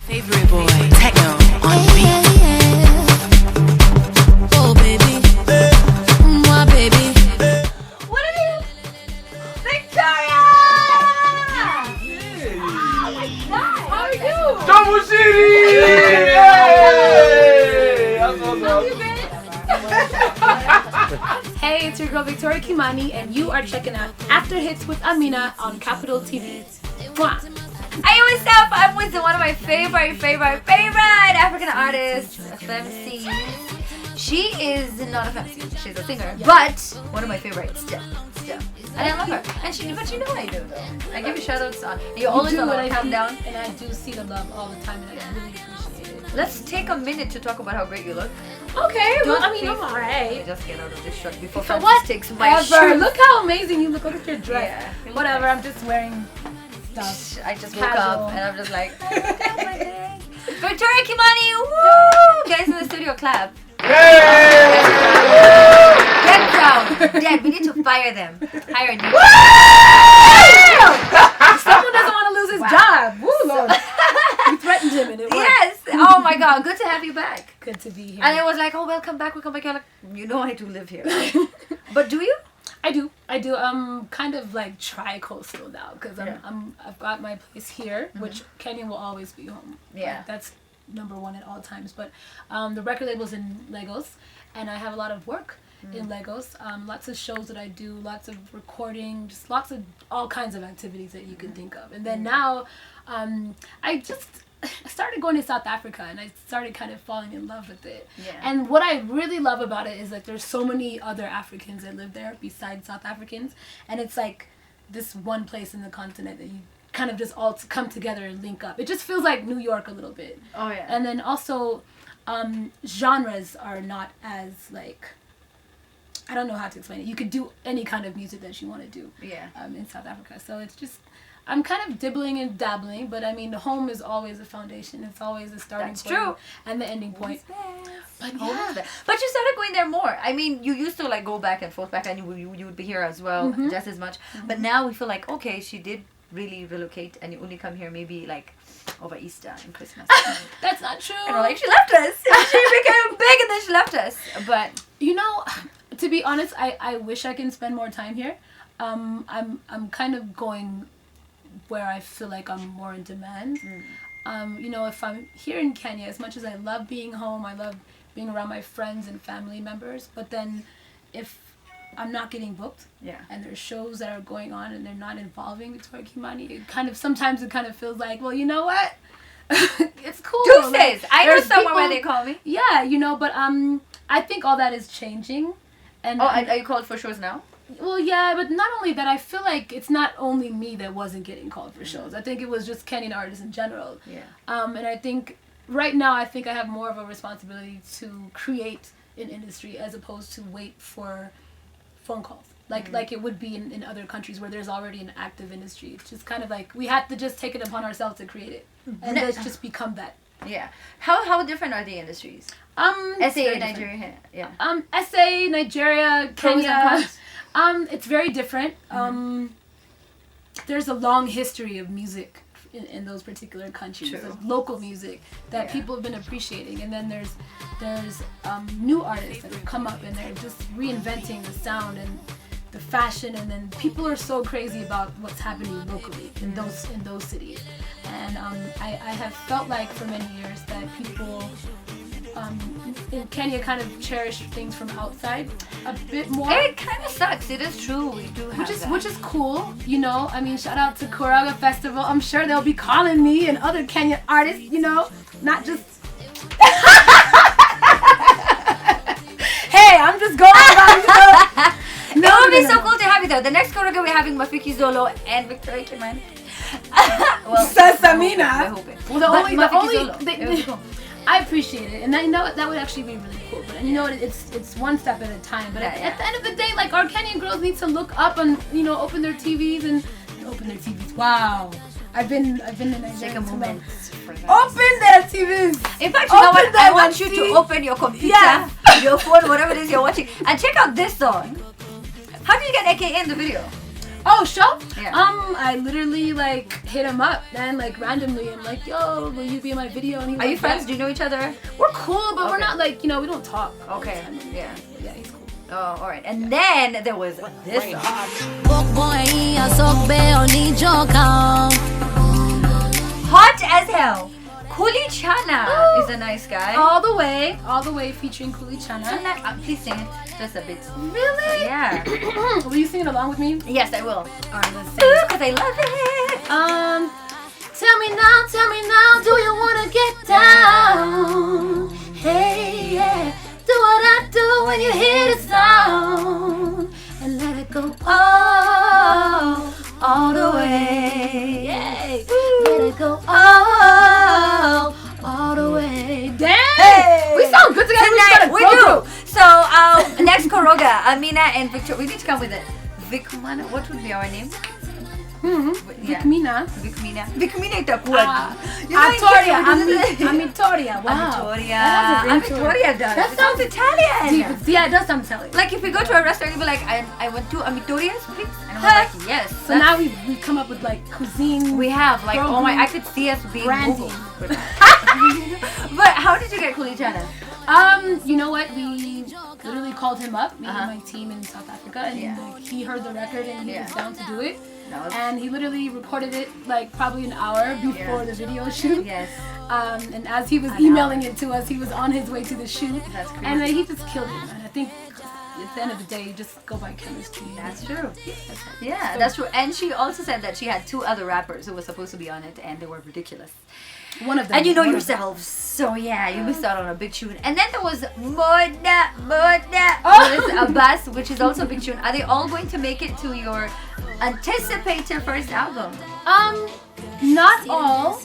Favorite boy, techno on beat. Oh baby, my baby. What are you? Victoria! Oh my god! How are you? Double City! That's what's up. Hey, it's your girl Victoria Kimani, and you are checking out After Hits with Amina on Capital TV. Mwah. Hey, what's up? I'm with one of my favorite African artists, FMC. She is not a FMC, she's a singer, but one of my favorites still. And I love her. But you know what I do though. I give you shout outs on. You're always on the countdown. And I do see the love all the time, and I really appreciate it. Let's take a minute to talk about how great you look. Okay, well, I mean, Please, I'm alright. Just get out of this shot before For Francis takes my Ever. shirt. Look how amazing you look. Look at your dress. Yeah, you look Whatever, nice. I'm just wearing stuff. I just woke Casual. up and I'm just like, oh, look at my legs. Victoria Kimani, woo! Guys in the studio, clap. Get down. Dad, we need to fire them. Hire a new. Someone doesn't want to lose his job. Woo, Lord. You threatened him and it worked. Yes. Oh my God. Good to have you back. Good to be here. And it was like, oh, welcome back. You're like, you know I do live here. But do you? I do. Kind of like tri-coastal now because I've got my place here, which Kenya will always be home. Yeah. Like, that's number one at all times. But the record label's in Lagos, and I have a lot of work in Lagos. Lots of shows that I do, lots of recording, just lots of all kinds of activities that you can think of. And then now, I started going to South Africa, and I started kind of falling in love with it. Yeah. And what I really love about it is like there's so many other Africans that live there besides South Africans, and it's like this one place in the continent that you kind of just all come together and link up. It just feels like New York a little bit. Oh yeah. And then also, genres are not as like, I don't know how to explain it. You could do any kind of music that you want to do. Yeah. In South Africa, so it's just. I'm kind of dibbling and dabbling, but I mean, the home is always a foundation. It's always a starting That's point true. and the ending point. But yeah. But you started going there more. I mean, you used to like go back and forth, and you would be here as well, just as much. But now we feel like, okay, she did really relocate, and you only come here maybe like over Easter and Christmas. That's not true. And we're like, she left us. She became big, and then she left us. But You know, to be honest, I wish I can spend more time here. I'm kind of going where I feel like I'm more in demand. You know, if I'm here in Kenya, as much as I love being home, I love being around my friends and family members, but then if I'm not getting booked, and there's shows that are going on and they're not involving Victoria Kimani, sometimes it kind of feels like, well, you know what? It's cool. Tuesdays, Like, I know there's somewhere where people- they call me. Yeah, you know, but I think all that is changing. And Oh, are you called for shows now? well, yeah, but not only that, I feel like it's not only me that wasn't getting called for shows. I think it was just Kenyan artists in general. Yeah. And I think right now I have more of a responsibility to create an industry as opposed to wait for phone calls. Like it would be in other countries where there's already an active industry. It's just kind of like we have to just take it upon ourselves to create it. And let's just become that. Yeah. How different are the industries? It's SA, very Nigeria, yeah. different. SA, Nigeria, Pros and Kenya. cons? It's very different. There's a long history of music in those particular countries, True. of local music that people have been appreciating, and then there's new artists that have come up and they're just reinventing the sound and the fashion, and then people are so crazy about what's happening locally in those cities, and I have felt like for many years that people in Kenya kind of cherish things from outside a bit more. It kind of sucks. It is true. We do have that. Which is cool, you know. I mean, shout out to Kuraga Festival. I'm sure they'll be calling me and other Kenyan artists, you know, not just. Hey, I'm just going about, you know. It would be so cool to have you though. The next Kuraga we're having Mafiki Zolo and Victoria Kimani. Sasamina. We're hoping. Well, But Mafiki the Zolo. only I appreciate it, and I know that would actually be really cool. But you know what? It's one step at a time. But at the end of the day, like our Kenyan girls need to look up and open their TVs and open their TVs. Wow, I've been in Nigeria. Take a moment. Open their TVs. In fact, you know what? I want you see. to open your computer, your phone, whatever it is you're watching, and check out this song. How did you get AKA in the video? Oh, show? Yeah. I literally like hit him up, man, like randomly. I'm like, yo, will you be in my video? And he was Are you like, friends? yeah. Do you know each other? We're cool, but we're Okay. not like, we don't talk. Okay. Yeah. Yeah, he's cool. Oh, all right. And then there was this song. Hot as hell. Kuli Chana is a nice guy. All the way featuring Kuli Chana. Please sing it just a bit. Really? Yeah. Will you sing it along with me? Yes, I will. All right, let's sing it because I love it. Tell me now, do you wanna get down? Hey, yeah, do what I do when you hear the sound and let it go all the way. Yay. Let it go all the way. Damn! Hey. We sound good together. Tonight, we Go do. through. So, next Koroga, Amina and Victor. We need to come with it. Vicmana, what would be our name? Yeah. Vikmina. Vikmina itakuwa. Amitoria. Wow. Amitoria. That has a ring to it. Amitoria does. That It sounds Italian. Yeah, it does sound Italian. Like if we go to a restaurant, you'll be like, I want two Amitorias, please. And we're like, yes. So now we've come up with like cuisine. we have like, Bro, oh my, I could see us being branding. Googled. But how did you get Kulichana? You know what? We literally called him up, me and my team in South Africa, and like, he heard the record and he was down to do it. And he literally recorded it like probably an hour before the video shoot. Yes. And as he was emailing it to us, he was on his way to the shoot. That's crazy. And he just killed it, man. I think at the end of the day, you just go by chemistry. That's true. Yeah, That's true. And she also said that she had two other rappers who were supposed to be on it, and they were ridiculous. One of them. And you know one of them. yourself, so yeah, you missed out on a big tune. And then there was Moda with Abbas, which is also a big tune. Are they all going to make it to your anticipated first album? Not all.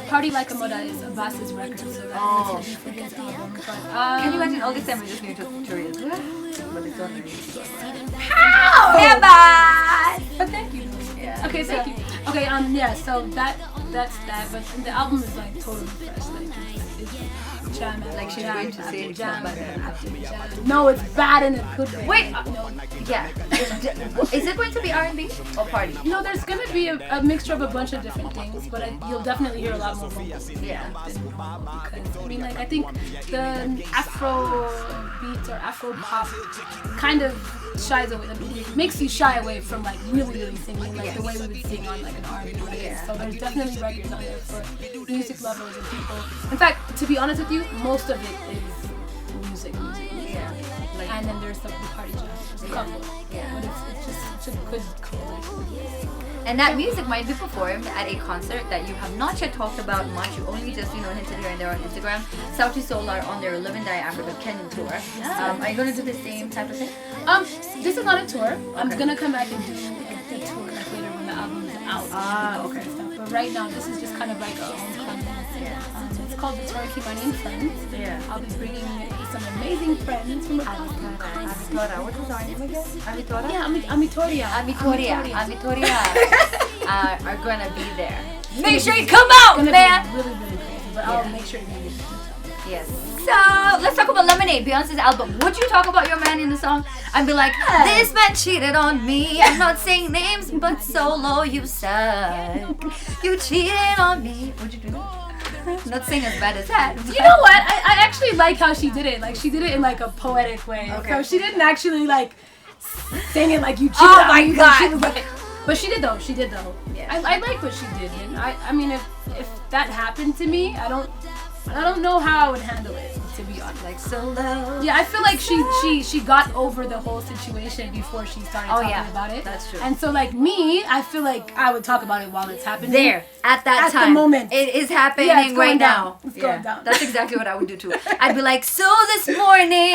Party Like a Moda is Abbas's record, so that's for his album. But, Can you imagine all this time we just knew Tutorials? How? Yeah, Abbas! But thank you. Yeah. Okay, thank you. Okay, so that's that. But the album is like totally fresh. Like it's jam after Like she's jam going to after say it's jam not bad. after jam. No, it's bad in a good way. Wait, yeah. Is it going to be R&B or party? No, there's gonna be a mixture of a bunch of different things, but you'll definitely hear a lot more vocals. Yeah. Because I mean, like I think the Afro beats or Afro pop kind of shies away, makes you shy away from like really singing like the way we would sing on like an R&B record. So there's definitely records on there for music lovers and people. In fact, to be honest with you, most of it is music. Yeah. Like, And then there's the party jazz, a couple. Yeah. But it's just such a good collaboration. and that music might be performed at a concert that you have not yet talked about much. You only just, hinted here and there on Instagram. Sauti Soul are on their Live and Die Africa Kenyan tour. Are you going to do the same type of thing? This is not a tour. I'm Okay. gonna come back and do the tour like later when the album is out. Okay. But right now, this is just kind of like a homecoming. It's called the tour Kimani and Friends. Yeah. I'll be bringing some amazing friends from across the country. Amitora. What was our name again? Amitora? Yeah, Amitoria. Amitoria are going to be there. Make sure you come out, It's gonna man! be really crazy, but I'll make sure you get it. Yes. So, let's talk about Lemonade, Beyonce's album. Would you talk about your man in the song? I'd be like, this man cheated on me. I'm not saying names, but solo you suck. You cheated on me. Would you do that? Not saying as bad as that. You know what? I actually like how she did it. Like, she did it in like a poetic way. Okay. So she didn't actually like sing it like you cheated Oh on my me. God. She was like, but she did though. Yeah. I like what she did. And I mean, if that happened to me, I don't know how I would handle it, to be honest. Like solo. Yeah, I feel like she got over the whole situation before she started talking about it. That's true. And so like me, I feel like I would talk about it while it's happening. There, at that At the time. moment. It is happening Yeah, it's going right down. now. It's going down. That's exactly what I would do too. I'd be like, so this morning,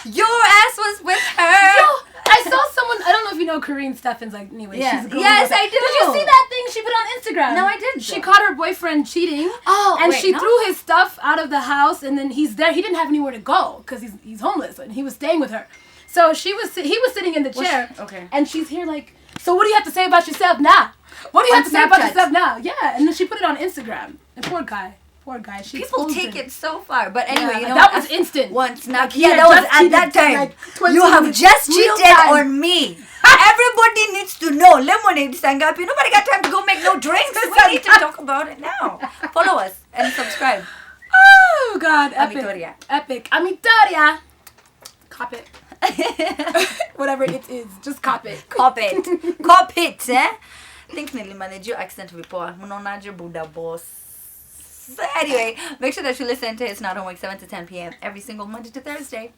your ass was with her. Yo, I saw someone, I don't know if you know Karine Steffens, like, anyway, Yeah. she's a girl. Yes, who does I that. do. Did you see that thing she put on Instagram? No, I didn't. She caught her boyfriend cheating. Oh, and wait, she no? threw his stuff out of the house, and then he's there. He didn't have anywhere to go because he's homeless, and he was staying with her. So he was sitting in the chair, okay. and she's here like, so what do you have to say about yourself now? What do you On have to say about Snapchat. yourself now? Yeah, and then she put it on Instagram. And poor guy. Poor guy. She People exposed take him. it so far. But anyway, Yeah, you know that what? was instant. Once now, Like, he yeah, had that was just at that cheated, time. like, 20 You have minutes, just real cheated time. on me. Everybody needs to know. Lemonade Sangapi. Nobody got time to go make no drinks. We need to talk about it now. Follow us and subscribe. Oh God, epic, Amitoria. epic. Amitoria. Cop it. Whatever it is, just cop it. Cop it. Cop it, eh? Think nearly manage your accent report. Munonaje Buddha boss. So anyway, make sure that you listen to It's Not Homework 7 to 10 p.m. every single Monday to Thursday.